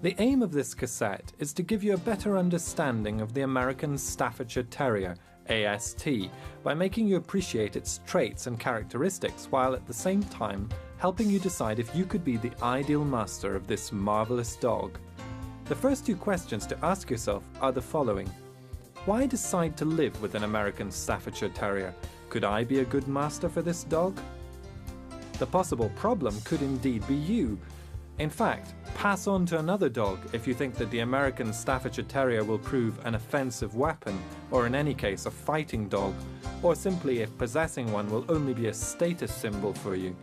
The aim of this cassette is to give you a better understanding of the American Staffordshire Terrier, AST, by making you appreciate its traits and characteristics while at the same time helping you decide if you could be the ideal master of this marvellous dog. The first two questions to ask yourself are the following. Why decide to live with an American Staffordshire Terrier? Could I be a good master for this dog? The possible problem could indeed be you. In fact, pass on to another dog if you think that the American Staffordshire Terrier will prove an offensive weapon, or in any case a fighting dog, or simply if possessing one will only be a status symbol for you.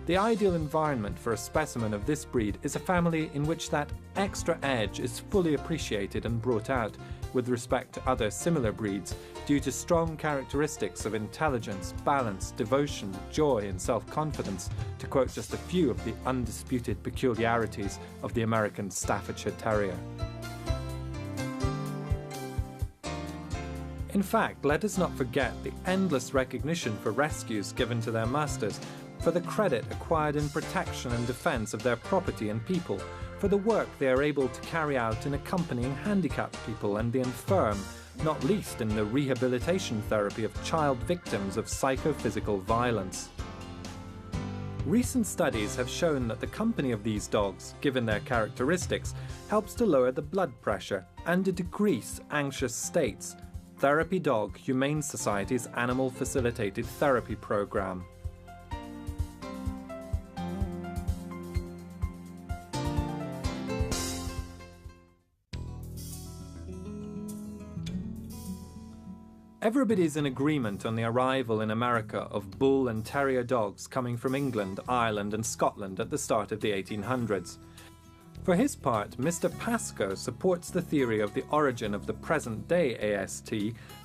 The ideal environment for a specimen of this breed is a family in which that extra edge is fully appreciated and brought out with respect to other similar breeds due to strong characteristics of intelligence, balance, devotion, joy and self-confidence, to quote just a few of the undisputed peculiarities of the American Staffordshire Terrier. In fact, let us not forget the endless recognition for rescues given to their masters, for the credit acquired in protection and defence of their property and people, for the work they are able to carry out in accompanying handicapped people and the infirm, not least in the rehabilitation therapy of child victims of psychophysical violence. Recent studies have shown that the company of these dogs, given their characteristics, helps to lower the blood pressure and to decrease anxious states. Therapy Dog Humane Society's Animal Facilitated Therapy Program. Everybody's in agreement on the arrival in America of bull and terrier dogs coming from England, Ireland and Scotland at the start of the 1800s. For his part, Mr. Pascoe supports the theory of the origin of the present-day AST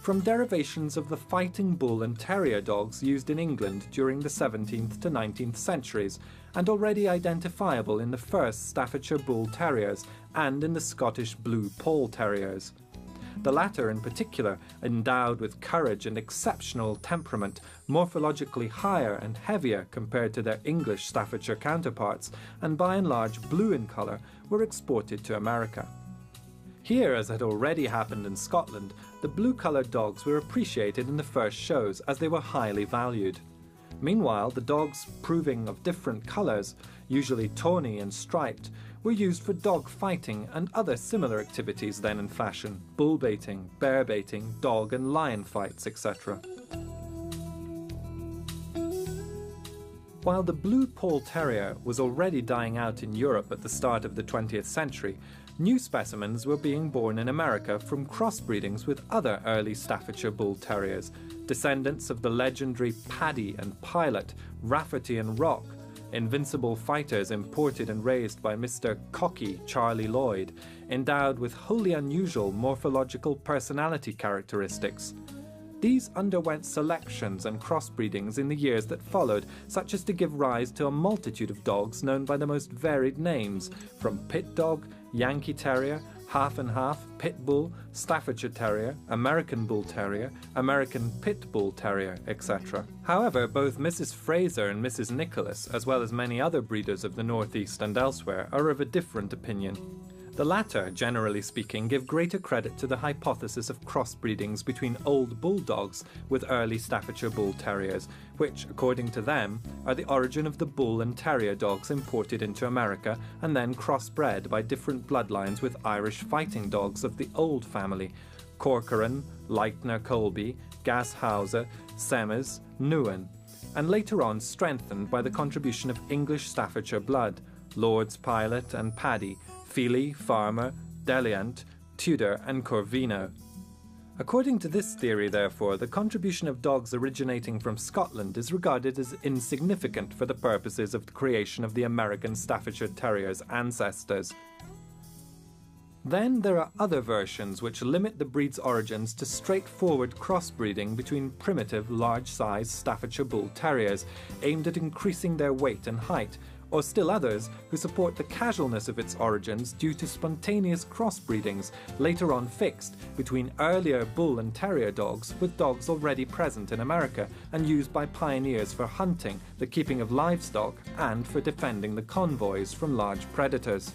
from derivations of the fighting bull and terrier dogs used in England during the 17th to 19th centuries and already identifiable in the first Staffordshire Bull Terriers and in the Scottish Blue Poll Terriers. The latter in particular, endowed with courage and exceptional temperament, morphologically higher and heavier compared to their English Staffordshire counterparts, and by and large blue in colour, were exported to America. Here, as had already happened in Scotland, the blue-coloured dogs were appreciated in the first shows as they were highly valued. Meanwhile, the dogs proving of different colours, usually tawny and striped, were used for dog fighting and other similar activities then in fashion, bull baiting, bear baiting, dog and lion fights, etc. While the Blue Poll Terrier was already dying out in Europe at the start of the 20th century, new specimens were being born in America from crossbreedings with other early Staffordshire Bull Terriers, descendants of the legendary Paddy and Pilot, Rafferty and Rock, invincible fighters imported and raised by Mr. Cocky Charlie Lloyd, endowed with wholly unusual morphological personality characteristics. These underwent selections and crossbreedings in the years that followed, such as to give rise to a multitude of dogs known by the most varied names, from Pit Dog, Yankee Terrier, Half and Half, Pit Bull, Staffordshire Terrier, American Bull Terrier, American Pit Bull Terrier, etc. However, both Mrs. Fraser and Mrs. Nicholas, as well as many other breeders of the Northeast and elsewhere, are of a different opinion. The latter, generally speaking, give greater credit to the hypothesis of crossbreedings between old bulldogs with early Staffordshire Bull Terriers, which, according to them, are the origin of the bull and terrier dogs imported into America and then crossbred by different bloodlines with Irish fighting dogs of the old family, Corcoran, Leitner Colby, Gashauser, Semmes, Newen, and later on strengthened by the contribution of English Staffordshire blood, Lord's Pilot and Paddy, Feely, Farmer, Deliant, Tudor and Corvino. According to this theory, therefore, the contribution of dogs originating from Scotland is regarded as insignificant for the purposes of the creation of the American Staffordshire Terrier's ancestors. Then there are other versions which limit the breed's origins to straightforward crossbreeding between primitive, large-sized Staffordshire Bull Terriers aimed at increasing their weight and height, or still others who support the casualness of its origins due to spontaneous crossbreedings later on fixed between earlier bull and terrier dogs with dogs already present in America and used by pioneers for hunting, the keeping of livestock, and for defending the convoys from large predators.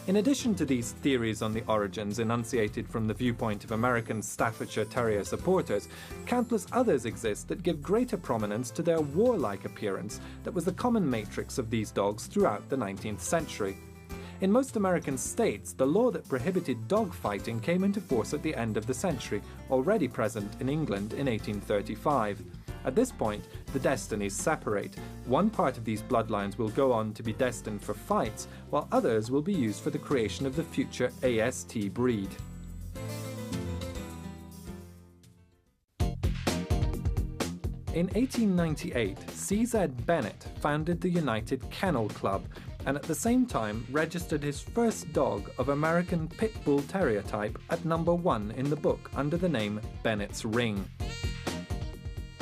In addition to these theories on the origins enunciated from the viewpoint of American Staffordshire Terrier supporters, countless others exist that give greater prominence to their warlike appearance that was the common matrix of these dogs throughout the 19th century. In most American states, the law that prohibited dog fighting came into force at the end of the century, already present in England in 1835. At this point, the destinies separate. One part of these bloodlines will go on to be destined for fights, while others will be used for the creation of the future AST breed. In 1898, C.Z. Bennett founded the United Kennel Club, and at the same time registered his first dog of American Pit Bull Terrier type at number 1 in the book under the name Bennett's Ring.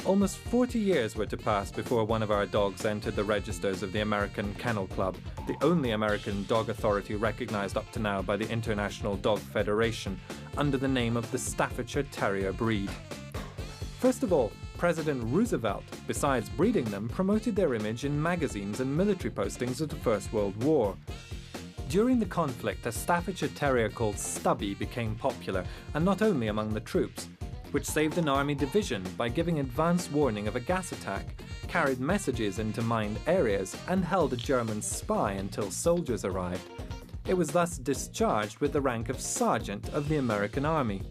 Almost 40 years were to pass before one of our dogs entered the registers of the American Kennel Club, the only American dog authority recognized up to now by the International Dog Federation, under the name of the Staffordshire Terrier breed. First of all, President Roosevelt, besides breeding them, promoted their image in magazines and military postings of the First World War. During the conflict, a Staffordshire Terrier called Stubby became popular, and not only among the troops, which saved an army division by giving advance warning of a gas attack, carried messages into mined areas, and held a German spy until soldiers arrived. It was thus discharged with the rank of Sergeant of the American Army.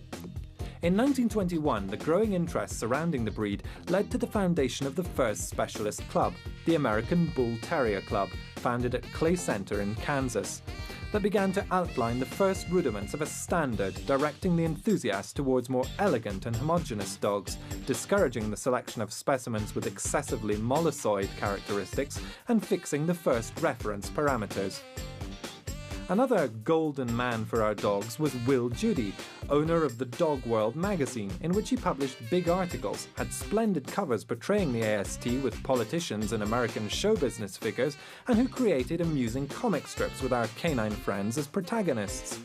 In 1921, the growing interest surrounding the breed led to the foundation of the first specialist club, the American Bull Terrier Club, founded at Clay Center in Kansas, that began to outline the first rudiments of a standard directing the enthusiast towards more elegant and homogeneous dogs, discouraging the selection of specimens with excessively molluscoid characteristics and fixing the first reference parameters. Another golden man for our dogs was Will Judy, owner of the Dog World magazine, in which he published big articles, had splendid covers portraying the AST with politicians and American show business figures, and who created amusing comic strips with our canine friends as protagonists.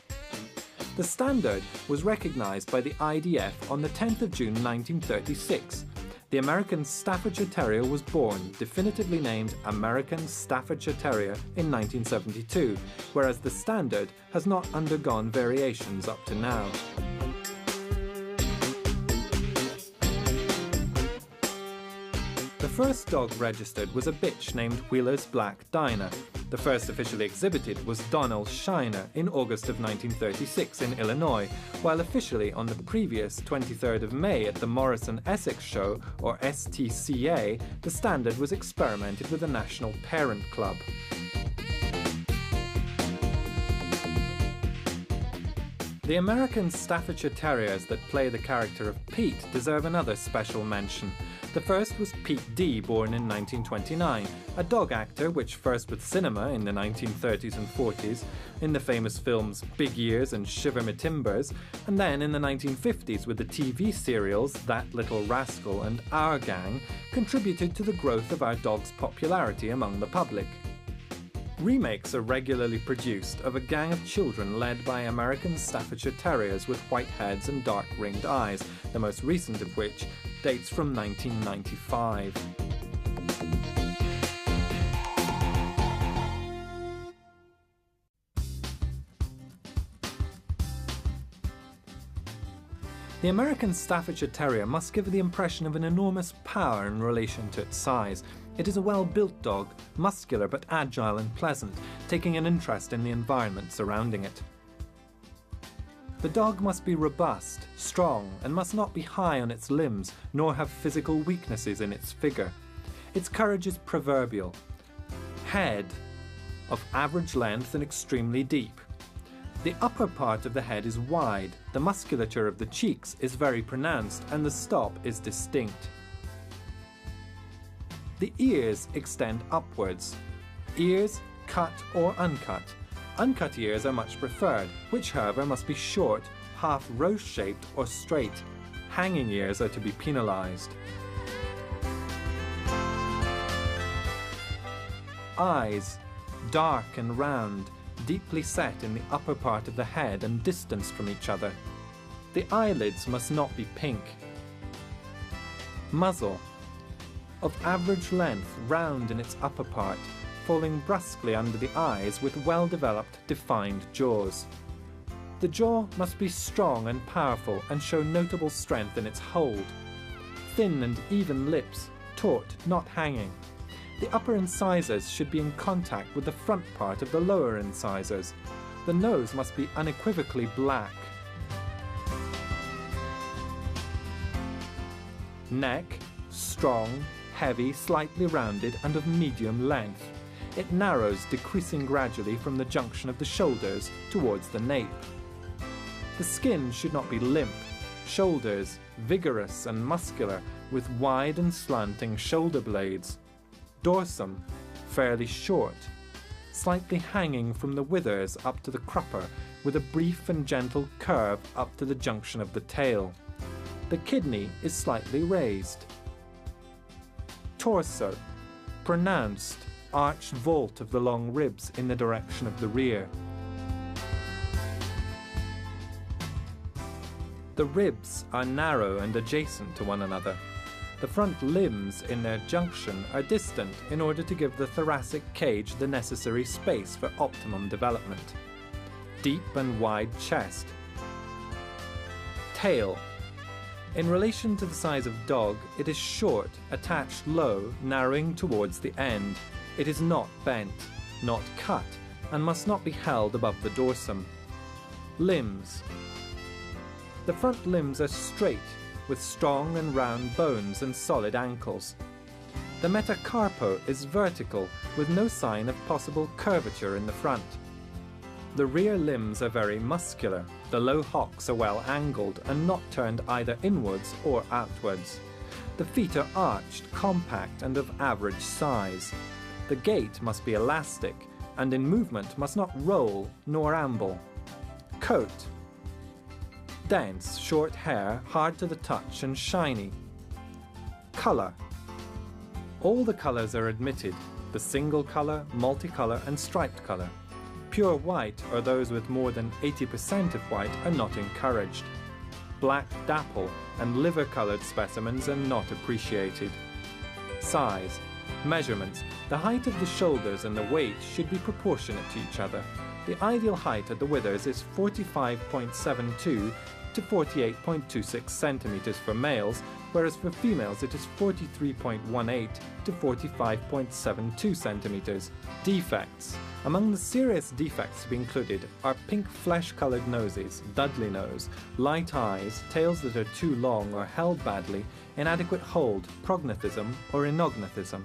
The standard was recognized by the IDF on the 10th of June 1936. The American Staffordshire Terrier was born, definitively named American Staffordshire Terrier in 1972, whereas the standard has not undergone variations up to now. The first dog registered was a bitch named Wheeler's Black Dinah. The first officially exhibited was Donald Shiner in August of 1936 in Illinois, while officially on the previous 23rd of May at the Morrison Essex Show, or STCA, the standard was experimented with a National Parent Club. The American Staffordshire Terriers that play the character of Pete deserve another special mention. The first was Pete D, born in 1929, a dog actor which first with cinema in the 1930s and 40s, in the famous films Big Ears and Shiver Me Timbers, and then in the 1950s with the TV serials That Little Rascal and Our Gang, contributed to the growth of our dog's popularity among the public. Remakes are regularly produced of a gang of children led by American Staffordshire Terriers with white heads and dark ringed eyes, the most recent of which dates from 1995. The American Staffordshire Terrier must give the impression of an enormous power in relation to its size. It is a well-built dog, muscular but agile and pleasant, taking an interest in the environment surrounding it. The dog must be robust, strong, and must not be high on its limbs, nor have physical weaknesses in its figure. Its courage is proverbial. Head of average length and extremely deep. The upper part of the head is wide, the musculature of the cheeks is very pronounced, and the stop is distinct. The ears extend upwards. Ears cut or uncut. Uncut ears are much preferred, which however must be short, half rose-shaped or straight. Hanging ears are to be penalized. Eyes, dark and round, deeply set in the upper part of the head and distanced from each other. The eyelids must not be pink. Muzzle, of average length, round in its upper part, falling brusquely under the eyes with well-developed, defined jaws. The jaw must be strong and powerful and show notable strength in its hold. Thin and even lips, taut, not hanging. The upper incisors should be in contact with the front part of the lower incisors. The nose must be unequivocally black. Neck, strong, heavy, slightly rounded and of medium length. It narrows, decreasing gradually from the junction of the shoulders towards the nape. The skin should not be limp. Shoulders, vigorous and muscular, with wide and slanting shoulder blades. Dorsum, fairly short, slightly hanging from the withers up to the crupper, with a brief and gentle curve up to the junction of the tail. The kidney is slightly raised. Torso, pronounced, arched vault of the long ribs in the direction of the rear. The ribs are narrow and adjacent to one another. The front limbs in their junction are distant in order to give the thoracic cage the necessary space for optimum development. Deep and wide chest. Tail. In relation to the size of dog, it is short, attached low, narrowing towards the end. It is not bent, not cut, and must not be held above the dorsum. Limbs. The front limbs are straight, with strong and round bones and solid ankles. The metacarpo is vertical, with no sign of possible curvature in the front. The rear limbs are very muscular. The low hocks are well angled and not turned either inwards or outwards. The feet are arched, compact and of average size. The gait must be elastic, and in movement must not roll nor amble. Coat. Dense, short hair, hard to the touch and shiny. Colour. All the colours are admitted, the single colour, multicolour and striped colour. Pure white, or those with more than 80% of white, are not encouraged. Black dapple and liver-coloured specimens are not appreciated. Size. Measurements. The height of the shoulders and the weight should be proportionate to each other. The ideal height at the withers is 45.72 to 48.26 centimeters for males, whereas for females it is 43.18 to 45.72 centimeters. Defects. Among the serious defects to be included are pink flesh-coloured noses, Dudley nose, light eyes, tails that are too long or held badly, inadequate hold, prognathism or inognathism.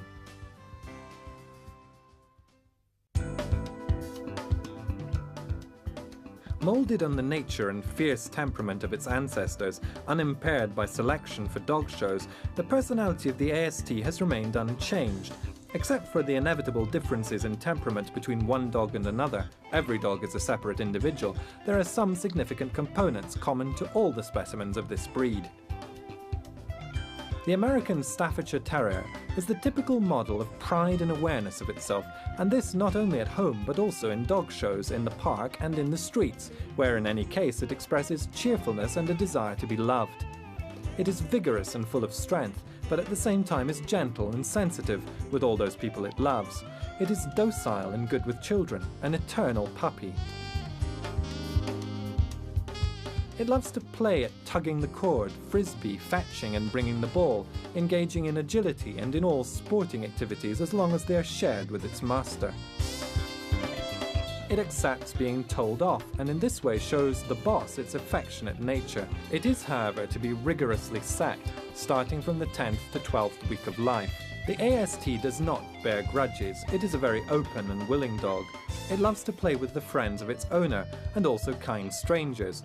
Moulded on the nature and fierce temperament of its ancestors, unimpaired by selection for dog shows, the personality of the AST has remained unchanged. Except for the inevitable differences in temperament between one dog and another, every dog is a separate individual, there are some significant components common to all the specimens of this breed. The American Staffordshire Terrier is the typical model of pride and awareness of itself, and this not only at home but also in dog shows, in the park and in the streets, where in any case it expresses cheerfulness and a desire to be loved. It is vigorous and full of strength, but at the same time is gentle and sensitive with all those people it loves. It is docile and good with children, an eternal puppy. It loves to play at tugging the cord, frisbee, fetching and bringing the ball, engaging in agility and in all sporting activities as long as they are shared with its master. It accepts being told off and in this way shows the boss its affectionate nature. It is, however, to be rigorously set, starting from the 10th to 12th week of life. The AST does not bear grudges. It is a very open and willing dog. It loves to play with the friends of its owner and also kind strangers,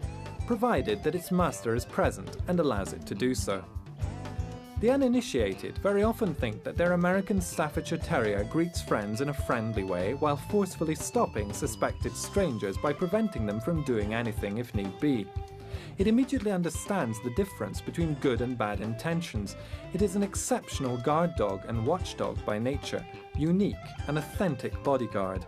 provided that its master is present and allows it to do so. The uninitiated very often think that their American Staffordshire Terrier greets friends in a friendly way while forcefully stopping suspected strangers by preventing them from doing anything if need be. It immediately understands the difference between good and bad intentions. It is an exceptional guard dog and watchdog by nature, unique and authentic bodyguard.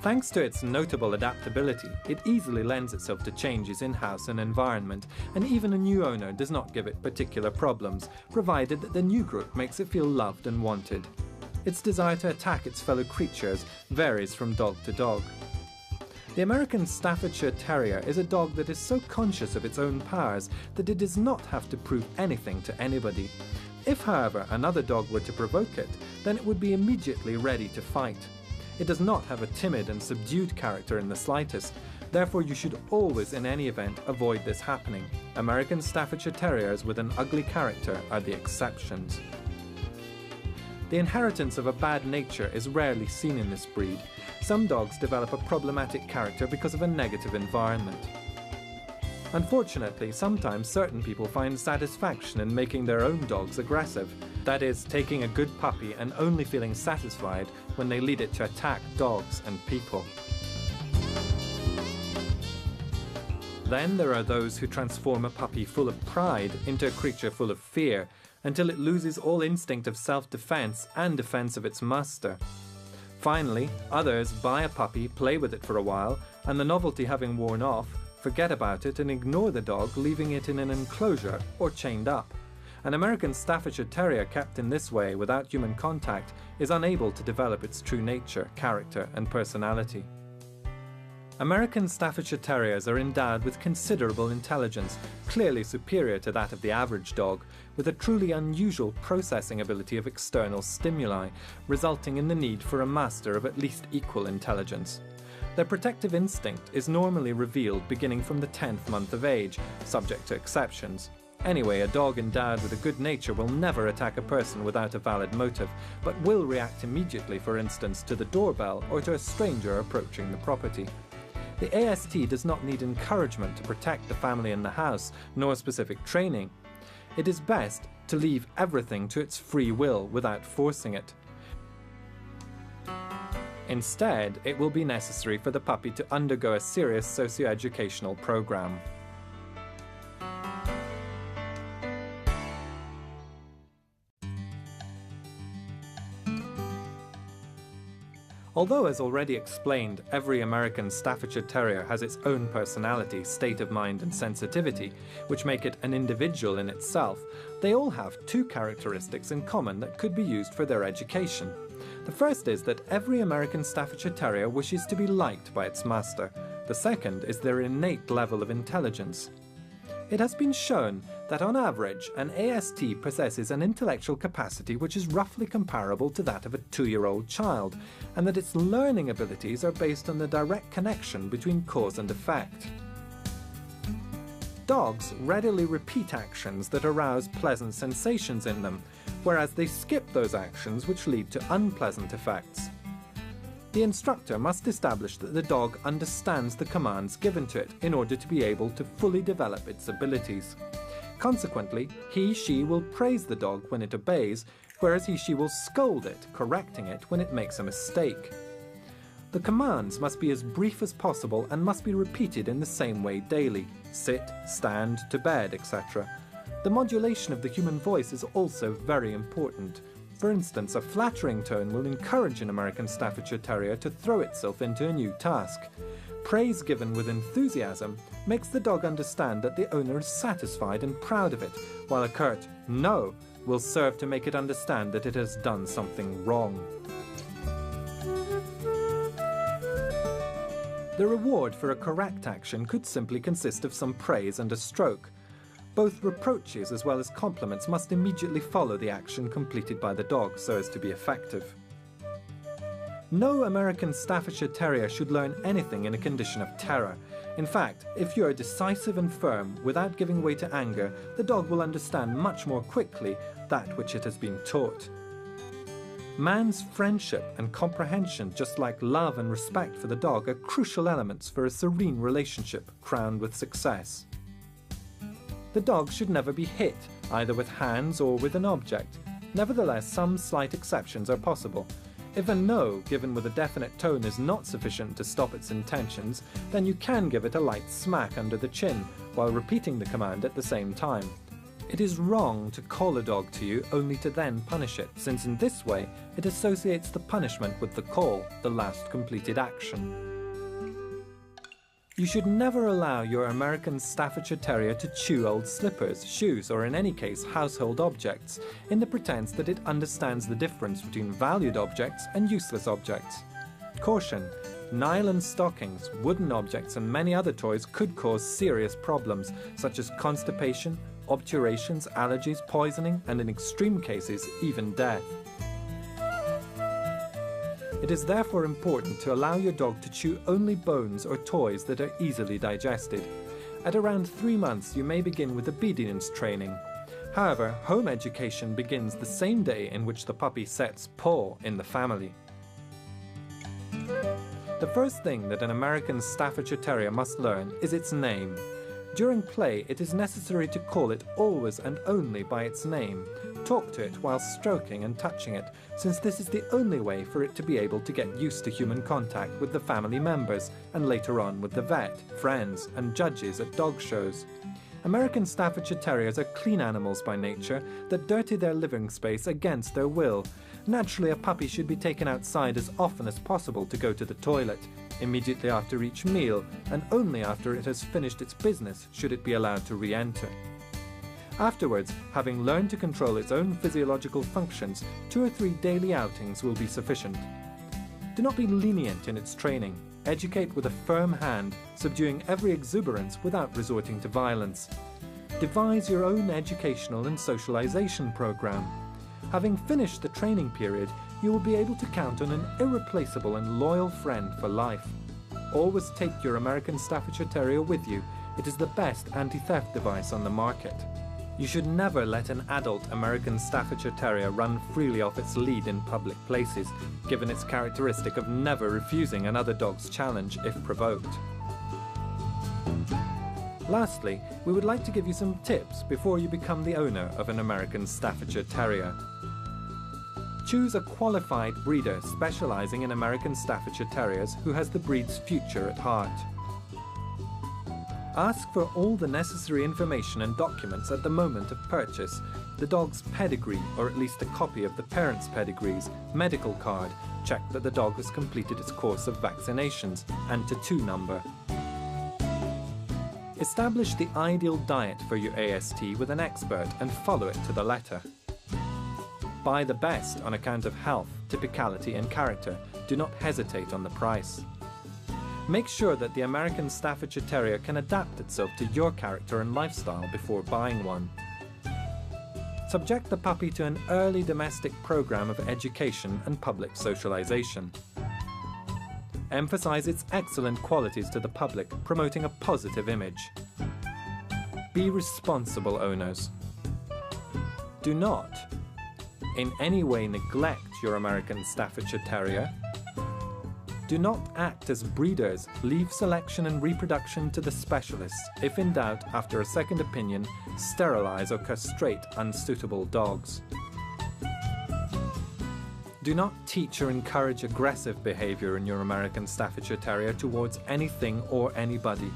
Thanks to its notable adaptability, it easily lends itself to changes in house and environment, and even a new owner does not give it particular problems, provided that the new group makes it feel loved and wanted. Its desire to attack its fellow creatures varies from dog to dog. The American Staffordshire Terrier is a dog that is so conscious of its own powers that it does not have to prove anything to anybody. If, however, another dog were to provoke it, then it would be immediately ready to fight. It does not have a timid and subdued character in the slightest, therefore you should always in any event avoid this happening. American Staffordshire Terriers with an ugly character are the exceptions. The inheritance of a bad nature is rarely seen in this breed. Some dogs develop a problematic character because of a negative environment. Unfortunately, sometimes certain people find satisfaction in making their own dogs aggressive. That is, taking a good puppy and only feeling satisfied when they lead it to attack dogs and people. Then there are those who transform a puppy full of pride into a creature full of fear, until it loses all instinct of self-defense and defense of its master. Finally, others buy a puppy, play with it for a while, and the novelty having worn off, forget about it and ignore the dog, leaving it in an enclosure or chained up. An American Staffordshire Terrier kept in this way without human contact is unable to develop its true nature, character and personality. American Staffordshire Terriers are endowed with considerable intelligence, clearly superior to that of the average dog, with a truly unusual processing ability of external stimuli, resulting in the need for a master of at least equal intelligence. Their protective instinct is normally revealed beginning from the 10th month of age, subject to exceptions. Anyway, a dog endowed with a good nature will never attack a person without a valid motive, but will react immediately, for instance, to the doorbell or to a stranger approaching the property. The AST does not need encouragement to protect the family and the house, nor specific training. It is best to leave everything to its free will without forcing it. Instead, it will be necessary for the puppy to undergo a serious socio-educational program. Although, as already explained, every American Staffordshire Terrier has its own personality, state of mind and sensitivity, which make it an individual in itself, they all have two characteristics in common that could be used for their education. The first is that every American Staffordshire Terrier wishes to be liked by its master. The second is their innate level of intelligence. It has been shown that on average, an AST possesses an intellectual capacity which is roughly comparable to that of a 2-year-old child, and that its learning abilities are based on the direct connection between cause and effect. Dogs readily repeat actions that arouse pleasant sensations in them, whereas they skip those actions which lead to unpleasant effects. The instructor must establish that the dog understands the commands given to it in order to be able to fully develop its abilities. Consequently, he/she will praise the dog when it obeys, whereas he/she will scold it, correcting it when it makes a mistake. The commands must be as brief as possible and must be repeated in the same way daily: sit, stand, to bed, etc. The modulation of the human voice is also very important. For instance, a flattering tone will encourage an American Staffordshire Terrier to throw itself into a new task. Praise given with enthusiasm makes the dog understand that the owner is satisfied and proud of it, while a curt "no" will serve to make it understand that it has done something wrong. The reward for a correct action could simply consist of some praise and a stroke. Both reproaches as well as compliments must immediately follow the action completed by the dog so as to be effective. No American Staffordshire Terrier should learn anything in a condition of terror. In fact, if you are decisive and firm without giving way to anger, the dog will understand much more quickly that which it has been taught. Man's friendship and comprehension, just like love and respect for the dog, are crucial elements for a serene relationship crowned with success. The dog should never be hit, either with hands or with an object. Nevertheless, some slight exceptions are possible. If a no given with a definite tone is not sufficient to stop its intentions, then you can give it a light smack under the chin, while repeating the command at the same time. It is wrong to call a dog to you only to then punish it, since in this way it associates the punishment with the call, the last completed action. You should never allow your American Staffordshire Terrier to chew old slippers, shoes, or in any case household objects, in the pretense that it understands the difference between valued objects and useless objects. Caution: nylon stockings, wooden objects and many other toys could cause serious problems such as constipation, obturations, allergies, poisoning and in extreme cases even death. It is therefore important to allow your dog to chew only bones or toys that are easily digested. At around 3 months you may begin with obedience training. However, home education begins the same day in which the puppy sets paw in the family. The first thing that an American Staffordshire Terrier must learn is its name. During play, it is necessary to call it always and only by its name. Talk to it while stroking and touching it, since this is the only way for it to be able to get used to human contact with the family members and later on with the vet, friends and judges at dog shows. American Staffordshire Terriers are clean animals by nature that dirty their living space against their will. Naturally, a puppy should be taken outside as often as possible to go to the toilet, immediately after each meal, and only after it has finished its business should it be allowed to re-enter. Afterwards, having learned to control its own physiological functions, 2 or 3 daily outings will be sufficient. Do not be lenient in its training. Educate with a firm hand, subduing every exuberance without resorting to violence. Devise your own educational and socialization program. Having finished the training period, you will be able to count on an irreplaceable and loyal friend for life. Always take your American Staffordshire Terrier with you. It is the best anti-theft device on the market. You should never let an adult American Staffordshire Terrier run freely off its lead in public places, given its characteristic of never refusing another dog's challenge if provoked. Lastly, we would like to give you some tips before you become the owner of an American Staffordshire Terrier. Choose a qualified breeder specializing in American Staffordshire Terriers who has the breed's future at heart. Ask for all the necessary information and documents at the moment of purchase: the dog's pedigree, or at least a copy of the parents' pedigrees, medical card, check that the dog has completed its course of vaccinations, and tattoo number. Establish the ideal diet for your AST with an expert and follow it to the letter. Buy the best on account of health, typicality and character. Do not hesitate on the price. Make sure that the American Staffordshire Terrier can adapt itself to your character and lifestyle before buying one. Subject the puppy to an early domestic program of education and public socialization. Emphasize its excellent qualities to the public, promoting a positive image. Be responsible owners. Do not in any way neglect your American Staffordshire Terrier. Do not act as breeders. Leave selection and reproduction to the specialists. If in doubt, after a second opinion, sterilize or castrate unsuitable dogs. Do not teach or encourage aggressive behavior in your American Staffordshire Terrier towards anything or anybody.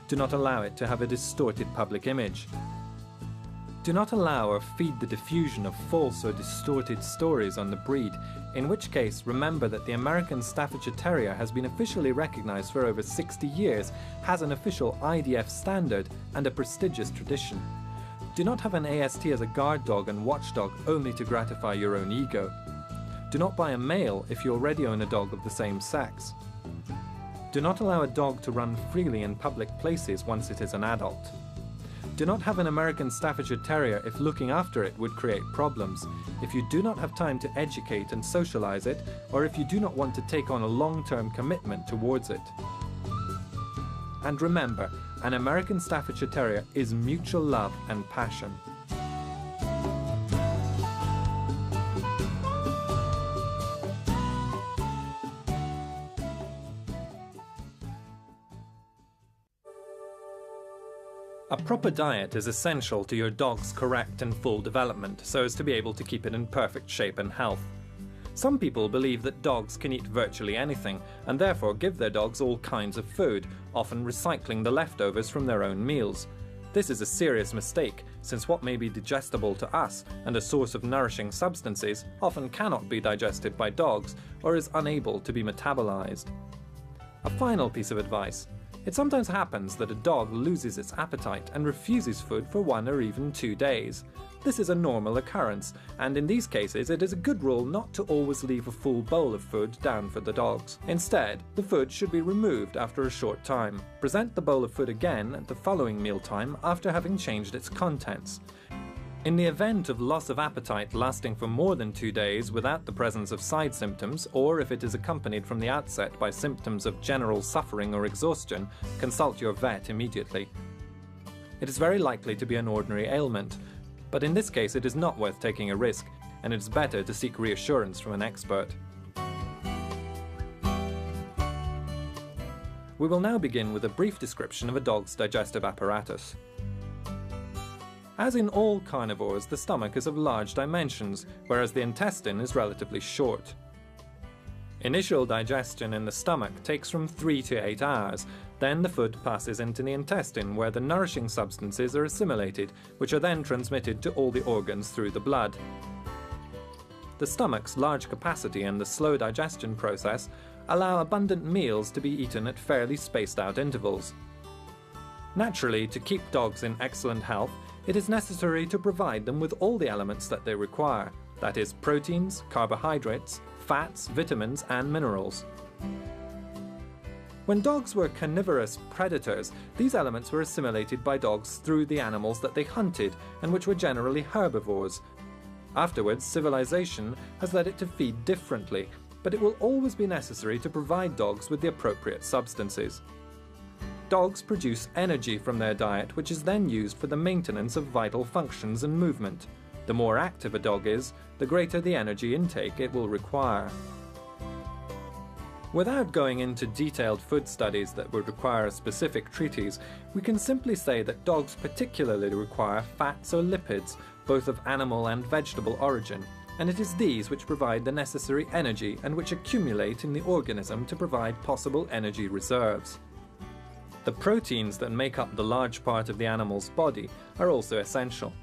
Do not allow it to have a distorted public image. Do not allow or feed the diffusion of false or distorted stories on the breed, in which case remember that the American Staffordshire Terrier has been officially recognized for over 60 years, has an official IDF standard and a prestigious tradition. Do not have an AST as a guard dog and watchdog only to gratify your own ego. Do not buy a male if you already own a dog of the same sex. Do not allow a dog to run freely in public places once it is an adult. Do not have an American Staffordshire Terrier if looking after it would create problems, if you do not have time to educate and socialize it, or if you do not want to take on a long-term commitment towards it. And remember, an American Staffordshire Terrier is mutual love and passion. A proper diet is essential to your dog's correct and full development, so as to be able to keep it in perfect shape and health. Some people believe that dogs can eat virtually anything, and therefore give their dogs all kinds of food, often recycling the leftovers from their own meals. This is a serious mistake, since what may be digestible to us and a source of nourishing substances often cannot be digested by dogs or is unable to be metabolized. A final piece of advice: It sometimes happens that a dog loses its appetite and refuses food for 1 or even 2 days. This is a normal occurrence, and in these cases it is a good rule not to always leave a full bowl of food down for the dogs. Instead, the food should be removed after a short time. Present the bowl of food again at the following mealtime after having changed its contents. In the event of loss of appetite lasting for more than 2 days without the presence of side symptoms, or if it is accompanied from the outset by symptoms of general suffering or exhaustion, consult your vet immediately. It is very likely to be an ordinary ailment, but in this case it is not worth taking a risk, and it is better to seek reassurance from an expert. We will now begin with a brief description of a dog's digestive apparatus. As in all carnivores, the stomach is of large dimensions, whereas the intestine is relatively short. Initial digestion in the stomach takes from 3 to 8 hours. Then the food passes into the intestine, where the nourishing substances are assimilated, which are then transmitted to all the organs through the blood. The stomach's large capacity and the slow digestion process allow abundant meals to be eaten at fairly spaced out intervals. Naturally, to keep dogs in excellent health, it is necessary to provide them with all the elements that they require, that is, proteins, carbohydrates, fats, vitamins, and minerals. When dogs were carnivorous predators, these elements were assimilated by dogs through the animals that they hunted, and which were generally herbivores. Afterwards, civilization has led it to feed differently, but it will always be necessary to provide dogs with the appropriate substances. Dogs produce energy from their diet, which is then used for the maintenance of vital functions and movement. The more active a dog is, the greater the energy intake it will require. Without going into detailed food studies that would require a specific treatise, we can simply say that dogs particularly require fats or lipids, both of animal and vegetable origin, and it is these which provide the necessary energy and which accumulate in the organism to provide possible energy reserves. The proteins that make up the large part of the animal's body are also essential.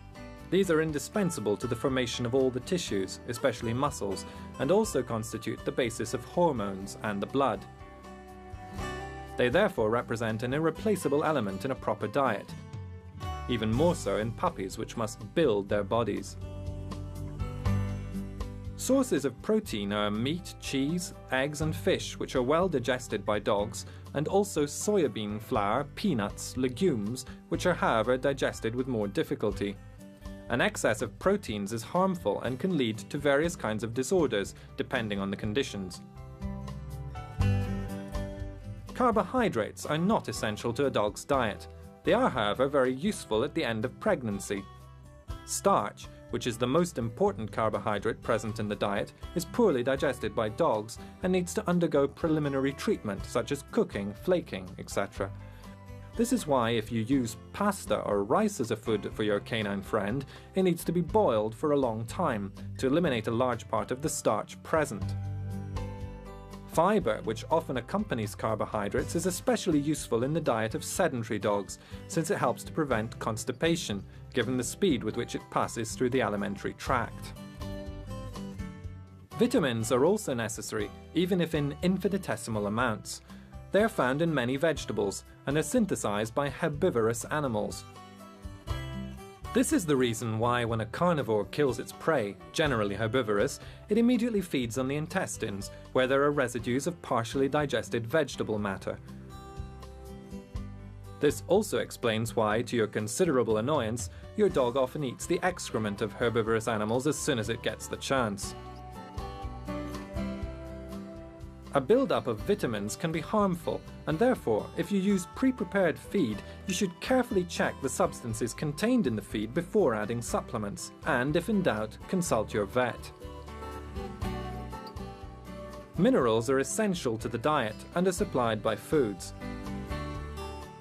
These are indispensable to the formation of all the tissues, especially muscles, and also constitute the basis of hormones and the blood. They therefore represent an irreplaceable element in a proper diet, even more so in puppies, which must build their bodies. Sources of protein are meat, cheese, eggs and fish, which are well digested by dogs, and also soybean flour, peanuts, legumes, which are however digested with more difficulty. An excess of proteins is harmful and can lead to various kinds of disorders, depending on the conditions. Carbohydrates are not essential to a dog's diet. They are, however, very useful at the end of pregnancy. Starch, which is the most important carbohydrate present in the diet, is poorly digested by dogs and needs to undergo preliminary treatment such as cooking, flaking, etc. This is why if you use pasta or rice as a food for your canine friend, it needs to be boiled for a long time to eliminate a large part of the starch present. Fiber, which often accompanies carbohydrates, is especially useful in the diet of sedentary dogs, since it helps to prevent constipation, given the speed with which it passes through the alimentary tract. Vitamins are also necessary, even if in infinitesimal amounts. They are found in many vegetables and are synthesized by herbivorous animals. This is the reason why when a carnivore kills its prey, generally herbivorous, it immediately feeds on the intestines, where there are residues of partially digested vegetable matter. This also explains why, to your considerable annoyance, your dog often eats the excrement of herbivorous animals as soon as it gets the chance. A build-up of vitamins can be harmful, and therefore, if you use pre-prepared feed, you should carefully check the substances contained in the feed before adding supplements, and if in doubt, consult your vet. Minerals are essential to the diet and are supplied by foods.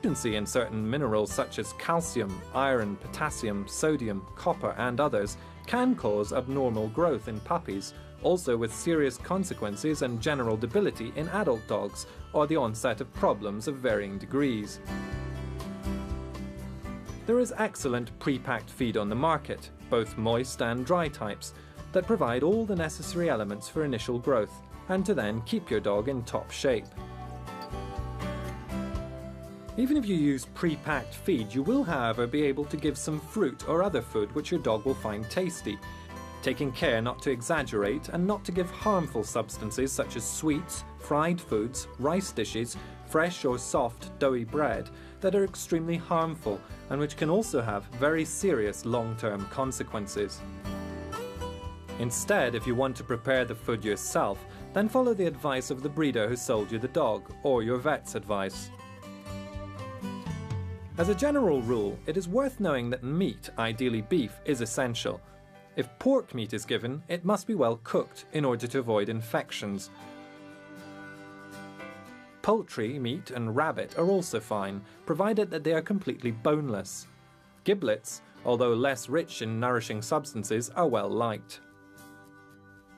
Deficiency in certain minerals such as calcium, iron, potassium, sodium, copper and others can cause abnormal growth in puppies, also with serious consequences and general debility in adult dogs, or the onset of problems of varying degrees. There is excellent pre-packed feed on the market, both moist and dry types, that provide all the necessary elements for initial growth, and to then keep your dog in top shape. Even if you use pre-packed feed, you will however be able to give some fruit or other food which your dog will find tasty, taking care not to exaggerate and not to give harmful substances such as sweets, fried foods, rice dishes, fresh or soft doughy bread that are extremely harmful and which can also have very serious long-term consequences. Instead, if you want to prepare the food yourself, then follow the advice of the breeder who sold you the dog, or your vet's advice. As a general rule, it is worth knowing that meat, ideally beef, is essential. If pork meat is given, it must be well cooked in order to avoid infections. Poultry, meat and rabbit are also fine, provided that they are completely boneless. Giblets, although less rich in nourishing substances, are well liked.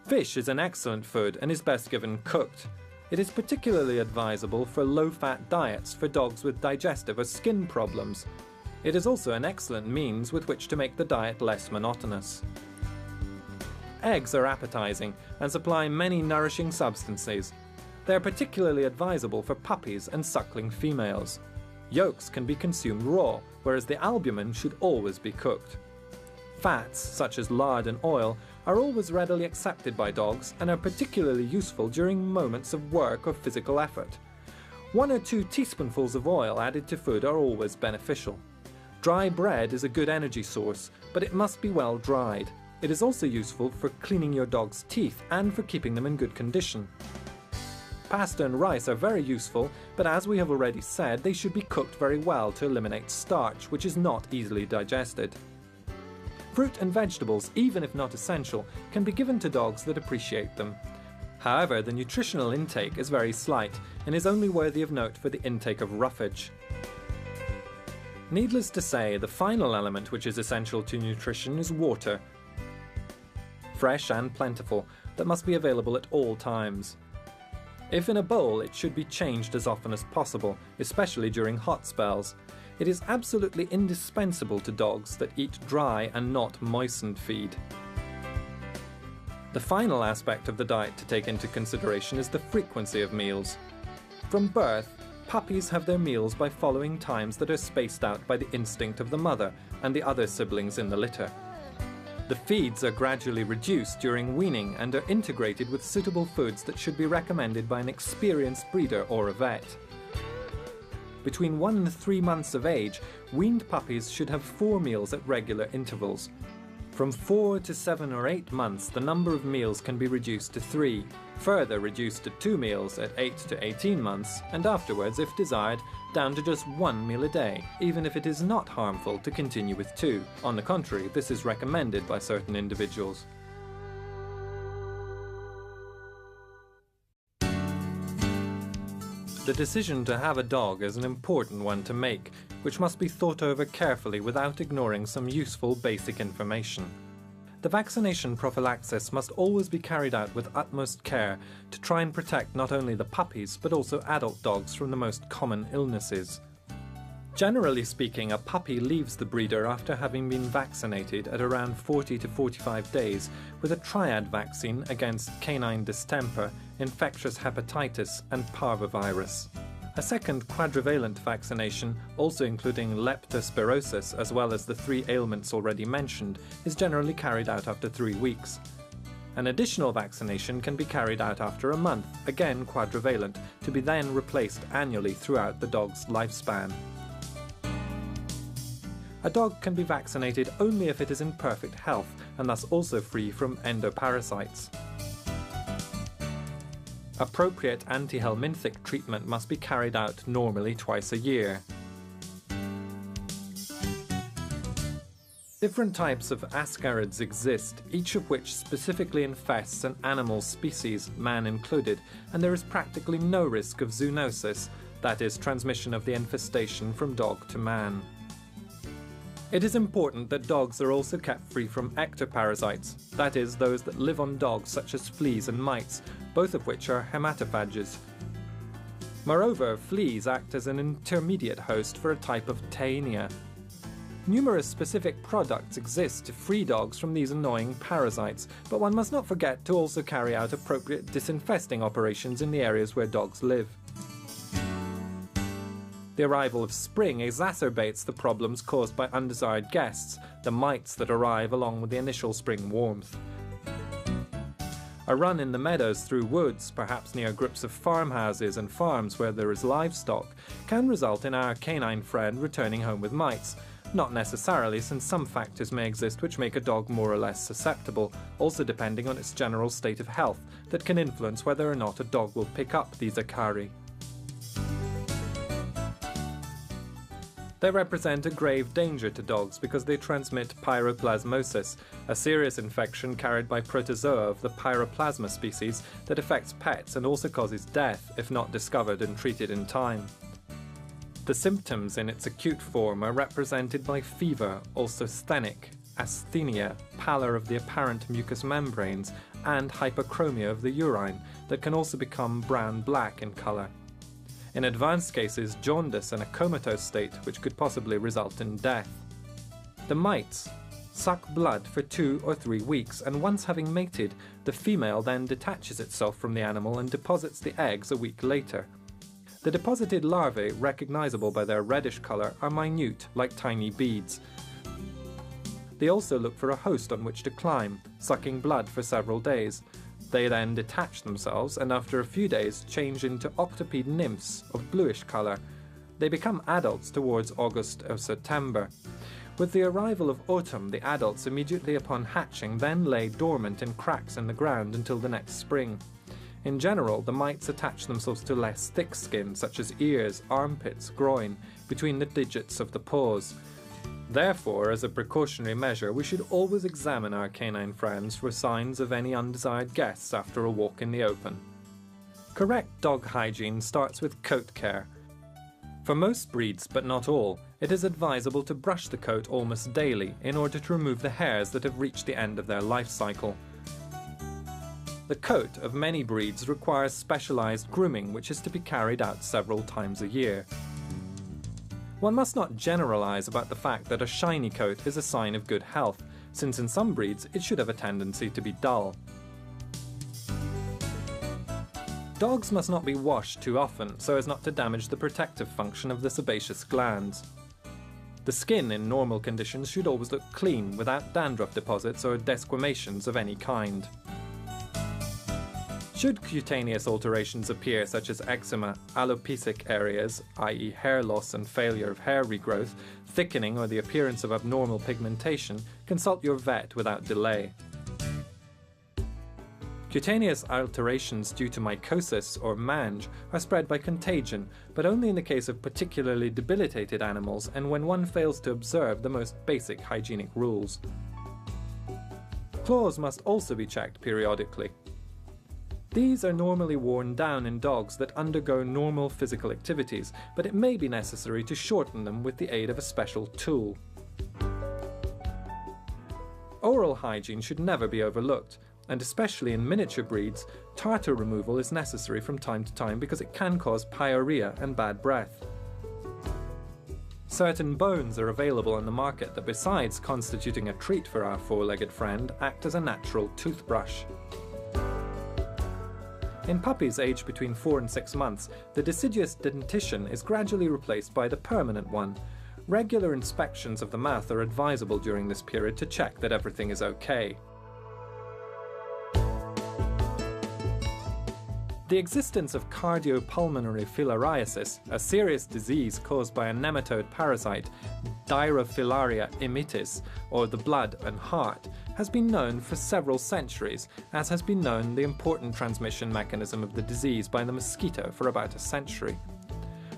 Fish is an excellent food and is best given cooked. It is particularly advisable for low-fat diets for dogs with digestive or skin problems. It is also an excellent means with which to make the diet less monotonous. Eggs are appetizing and supply many nourishing substances. They are particularly advisable for puppies and suckling females. Yolks can be consumed raw, whereas the albumin should always be cooked. Fats, such as lard and oil, are always readily accepted by dogs and are particularly useful during moments of work or physical effort. 1 or 2 teaspoonfuls of oil added to food are always beneficial. Dry bread is a good energy source, but it must be well dried. It is also useful for cleaning your dog's teeth and for keeping them in good condition. Pasta and rice are very useful, but as we have already said, they should be cooked very well to eliminate starch, which is not easily digested. Fruit and vegetables, even if not essential, can be given to dogs that appreciate them. However, the nutritional intake is very slight and is only worthy of note for the intake of roughage. Needless to say, the final element which is essential to nutrition is water. Fresh and plentiful, that must be available at all times. If in a bowl, it should be changed as often as possible, especially during hot spells. It is absolutely indispensable to dogs that eat dry and not moistened feed. The final aspect of the diet to take into consideration is the frequency of meals. From birth, puppies have their meals by following times that are spaced out by the instinct of the mother and the other siblings in the litter. The feeds are gradually reduced during weaning and are integrated with suitable foods that should be recommended by an experienced breeder or a vet. Between 1 and 3 months of age, weaned puppies should have 4 meals at regular intervals. From 4 to 7 or 8 months, the number of meals can be reduced to 3, further reduced to 2 meals at 8 to 18 months, and afterwards, if desired, down to just 1 meal a day, even if it is not harmful to continue with 2. On the contrary, this is recommended by certain individuals. The decision to have a dog is an important one to make, which must be thought over carefully without ignoring some useful basic information. The vaccination prophylaxis must always be carried out with utmost care to try and protect not only the puppies but also adult dogs from the most common illnesses. Generally speaking, a puppy leaves the breeder after having been vaccinated at around 40 to 45 days with a triad vaccine against canine distemper, infectious hepatitis and parvovirus. A second quadrivalent vaccination, also including leptospirosis as well as the 3 ailments already mentioned, is generally carried out after 3 weeks. An additional vaccination can be carried out after a month, again quadrivalent, to be then replaced annually throughout the dog's lifespan. A dog can be vaccinated only if it is in perfect health and thus also free from endoparasites. Appropriate antihelminthic treatment must be carried out normally twice a year. Different types of ascarids exist, each of which specifically infests an animal species, man included, and there is practically no risk of zoonosis, that is, transmission of the infestation from dog to man. It is important that dogs are also kept free from ectoparasites, that is, those that live on dogs such as fleas and mites, both of which are hematophages. Moreover, fleas act as an intermediate host for a type of taenia. Numerous specific products exist to free dogs from these annoying parasites, but one must not forget to also carry out appropriate disinfesting operations in the areas where dogs live. The arrival of spring exacerbates the problems caused by undesired guests, the mites that arrive along with the initial spring warmth. A run in the meadows through woods, perhaps near groups of farmhouses and farms where there is livestock, can result in our canine friend returning home with mites. Not necessarily, since some factors may exist which make a dog more or less susceptible, also depending on its general state of health, that can influence whether or not a dog will pick up these acari. They represent a grave danger to dogs because they transmit pyroplasmosis, a serious infection carried by protozoa of the Pyroplasma species that affects pets and also causes death if not discovered and treated in time. The symptoms in its acute form are represented by fever, also sthenic, asthenia, pallor of the apparent mucous membranes, and hyperchromia of the urine that can also become brown-black in colour. In advanced cases, jaundice and a comatose state which could possibly result in death. The mites suck blood for 2 or 3 weeks, and once having mated, the female then detaches itself from the animal and deposits the eggs a week later. The deposited larvae, recognizable by their reddish colour, are minute, like tiny beads. They also look for a host on which to climb, sucking blood for several days. They then detach themselves and after a few days change into octopede nymphs of bluish colour. They become adults towards August or September. With the arrival of autumn, the adults immediately upon hatching then lay dormant in cracks in the ground until the next spring. In general, the mites attach themselves to less thick skin such as ears, armpits, groin, between the digits of the paws. Therefore, as a precautionary measure, we should always examine our canine friends for signs of any undesired guests after a walk in the open. Correct dog hygiene starts with coat care. For most breeds, but not all, it is advisable to brush the coat almost daily in order to remove the hairs that have reached the end of their life cycle. The coat of many breeds requires specialized grooming which is to be carried out several times a year. One must not generalize about the fact that a shiny coat is a sign of good health, since in some breeds it should have a tendency to be dull. Dogs must not be washed too often so as not to damage the protective function of the sebaceous glands. The skin in normal conditions should always look clean without dandruff deposits or desquamations of any kind. Should cutaneous alterations appear such as eczema, alopecia areas, i.e. hair loss and failure of hair regrowth, thickening or the appearance of abnormal pigmentation, consult your vet without delay. Cutaneous alterations due to mycosis or mange are spread by contagion, but only in the case of particularly debilitated animals and when one fails to observe the most basic hygienic rules. Claws must also be checked periodically. These are normally worn down in dogs that undergo normal physical activities, but it may be necessary to shorten them with the aid of a special tool. Oral hygiene should never be overlooked, and especially in miniature breeds, tartar removal is necessary from time to time because it can cause pyorrhea and bad breath. Certain bones are available on the market that, besides constituting a treat for our four-legged friend, act as a natural toothbrush. In puppies aged between 4 and 6 months, the deciduous dentition is gradually replaced by the permanent one. Regular inspections of the mouth are advisable during this period to check that everything is okay. The existence of cardiopulmonary filariasis, a serious disease caused by a nematode parasite, Dirofilaria immitis, or the blood and heart, has been known for several centuries, as has been known the important transmission mechanism of the disease by the mosquito for about a century.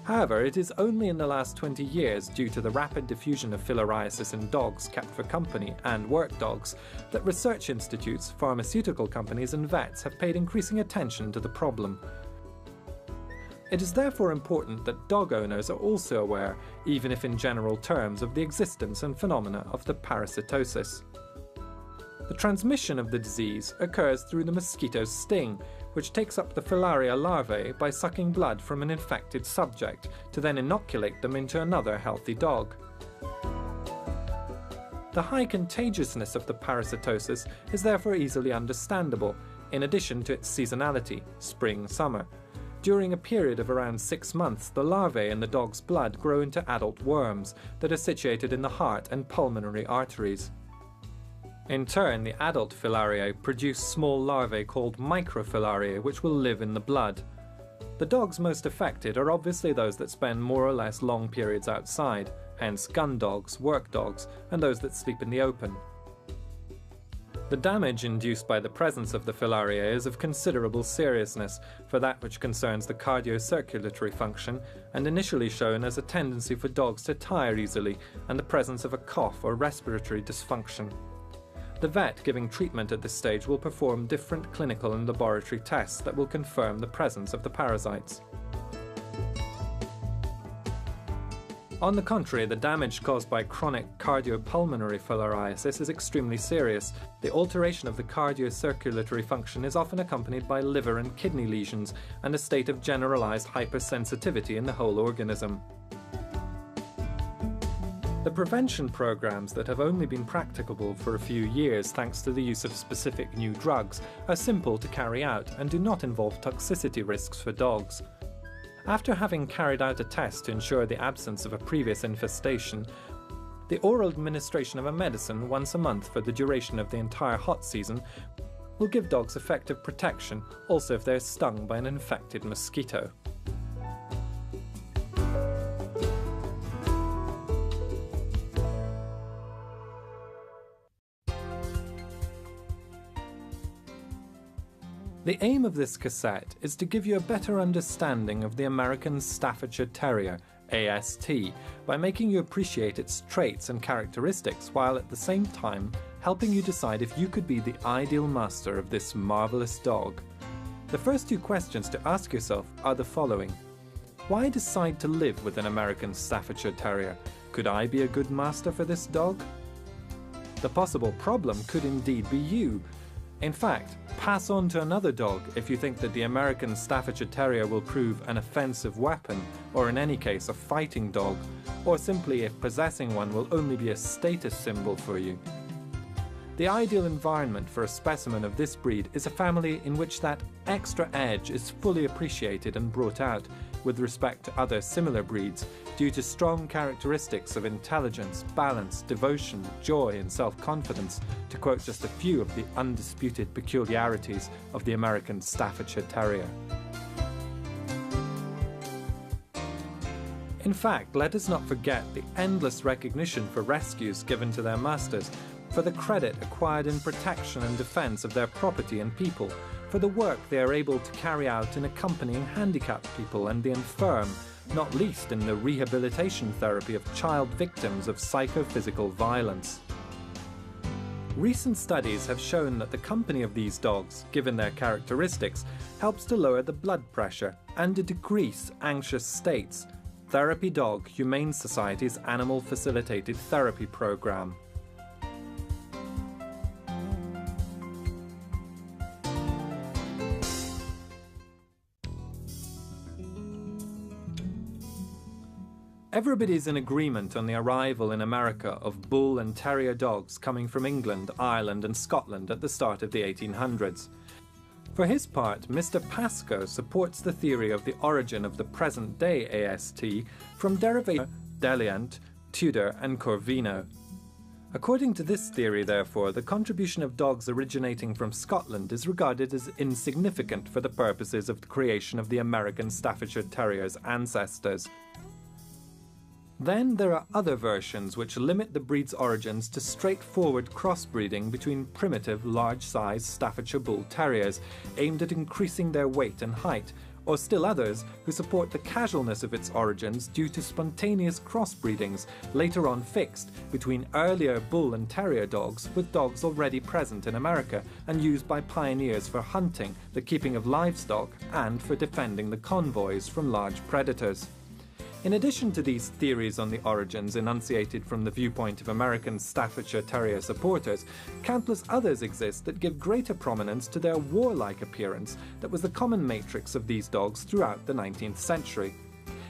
However, it is only in the last 20 years, due to the rapid diffusion of filariasis in dogs kept for company and work dogs, that research institutes, pharmaceutical companies and vets have paid increasing attention to the problem. It is therefore important that dog owners are also aware, even if in general terms, of the existence and phenomena of the parasitosis. The transmission of the disease occurs through the mosquito's sting, which takes up the filaria larvae by sucking blood from an infected subject to then inoculate them into another healthy dog. The high contagiousness of the parasitosis is therefore easily understandable, in addition to its seasonality, spring-summer. During a period of around 6 months, the larvae in the dog's blood grow into adult worms that are situated in the heart and pulmonary arteries. In turn, the adult filariae produce small larvae called microfilariae, which will live in the blood. The dogs most affected are obviously those that spend more or less long periods outside, hence gun dogs, work dogs, and those that sleep in the open. The damage induced by the presence of the filariae is of considerable seriousness for that which concerns the cardiocirculatory function, and initially shown as a tendency for dogs to tire easily and the presence of a cough or respiratory dysfunction. The vet giving treatment at this stage will perform different clinical and laboratory tests that will confirm the presence of the parasites. On the contrary, the damage caused by chronic cardiopulmonary filariasis is extremely serious. The alteration of the cardiocirculatory function is often accompanied by liver and kidney lesions and a state of generalized hypersensitivity in the whole organism. The prevention programs that have only been practicable for a few years thanks to the use of specific new drugs are simple to carry out and do not involve toxicity risks for dogs. After having carried out a test to ensure the absence of a previous infestation, the oral administration of a medicine once a month for the duration of the entire hot season will give dogs effective protection, also if they are stung by an infected mosquito. The aim of this cassette is to give you a better understanding of the American Staffordshire Terrier, AST, by making you appreciate its traits and characteristics while at the same time helping you decide if you could be the ideal master of this marvellous dog. The first 2 questions to ask yourself are the following. Why decide to live with an American Staffordshire Terrier? Could I be a good master for this dog? The possible problem could indeed be you. In fact, pass on to another dog if you think that the American Staffordshire Terrier will prove an offensive weapon, or in any case a fighting dog, or simply if possessing one will only be a status symbol for you. The ideal environment for a specimen of this breed is a family in which that extra edge is fully appreciated and brought out with respect to other similar breeds due to strong characteristics of intelligence, balance, devotion, joy and self-confidence, to quote just a few of the undisputed peculiarities of the American Staffordshire Terrier. In fact, let us not forget the endless recognition for rescues given to their masters, for the credit acquired in protection and defence of their property and people, for the work they are able to carry out in accompanying handicapped people and the infirm, not least in the rehabilitation therapy of child victims of psychophysical violence. Recent studies have shown that the company of these dogs, given their characteristics, helps to lower the blood pressure and to decrease anxious states. Therapy Dog, Humane Society's Animal Facilitated Therapy Program. Everybody's in agreement on the arrival in America of bull and terrier dogs coming from England, Ireland and Scotland at the start of the 1800s. For his part, Mr. Pascoe supports the theory of the origin of the present-day AST from derivation Deliant, Tudor and Corvino. According to this theory, therefore, the contribution of dogs originating from Scotland is regarded as insignificant for the purposes of the creation of the American Staffordshire Terrier's ancestors. Then there are other versions which limit the breed's origins to straightforward crossbreeding between primitive, large-sized Staffordshire Bull Terriers aimed at increasing their weight and height, or still others who support the casualness of its origins due to spontaneous crossbreedings later on fixed between earlier bull and terrier dogs with dogs already present in America and used by pioneers for hunting, the keeping of livestock, and for defending the convoys from large predators. In addition to these theories on the origins enunciated from the viewpoint of American Staffordshire Terrier supporters, countless others exist that give greater prominence to their warlike appearance that was the common matrix of these dogs throughout the 19th century.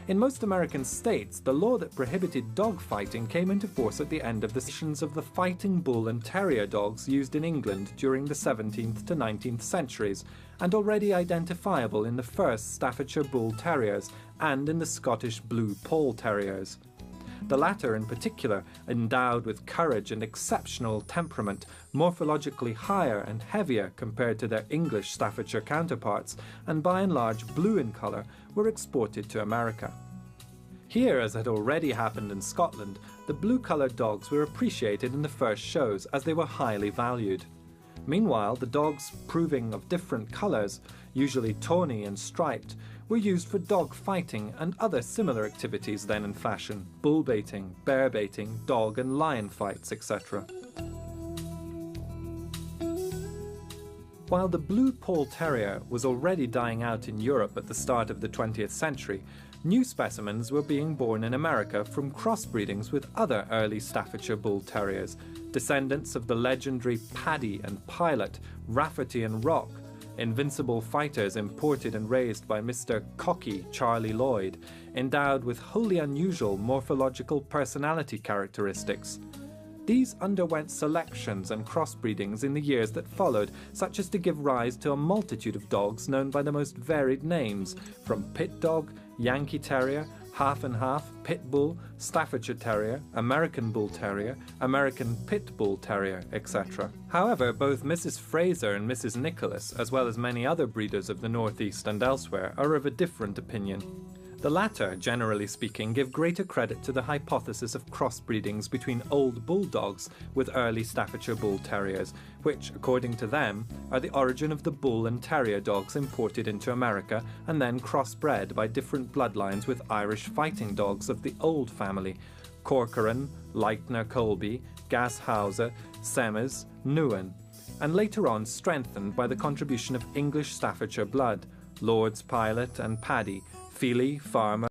In most American states, the law that prohibited dog fighting came into force at the end of the sessions of the fighting bull and terrier dogs used in England during the 17th to 19th centuries, and already identifiable in the first Staffordshire Bull Terriers and in the Scottish Blue Poll Terriers. The latter in particular, endowed with courage and exceptional temperament, morphologically higher and heavier compared to their English Staffordshire counterparts, and by and large blue in colour, were exported to America. Here, as had already happened in Scotland, the blue-coloured dogs were appreciated in the first shows as they were highly valued. Meanwhile, the dogs proving of different colours, usually tawny and striped, were used for dog fighting and other similar activities then in fashion: bull baiting, bear baiting, dog and lion fights, etc. While the Blue Poll Terrier was already dying out in Europe at the start of the 20th century, new specimens were being born in America from crossbreedings with other early Staffordshire Bull Terriers, descendants of the legendary Paddy and Pilot, Rafferty and Rock, invincible fighters imported and raised by Mr. Cocky Charlie Lloyd, endowed with wholly unusual morphological personality characteristics. These underwent selections and crossbreedings in the years that followed, such as to give rise to a multitude of dogs known by the most varied names, from Pit Dog, Yankee Terrier, Half and Half, Pit Bull, Staffordshire Terrier, American Bull Terrier, American Pit Bull Terrier, etc. However, both Mrs. Fraser and Mrs. Nicholas, as well as many other breeders of the Northeast and elsewhere, are of a different opinion. The latter, generally speaking, give greater credit to the hypothesis of crossbreedings between old bulldogs with early Staffordshire Bull Terriers, which, according to them, are the origin of the bull and terrier dogs imported into America and then crossbred by different bloodlines with Irish fighting dogs of the old family: Corcoran, Leitner Colby, Gashauser, Semmes, Newen, and later on strengthened by the contribution of English Staffordshire blood: Lord's Pilot and Paddy, Feely, Farmer,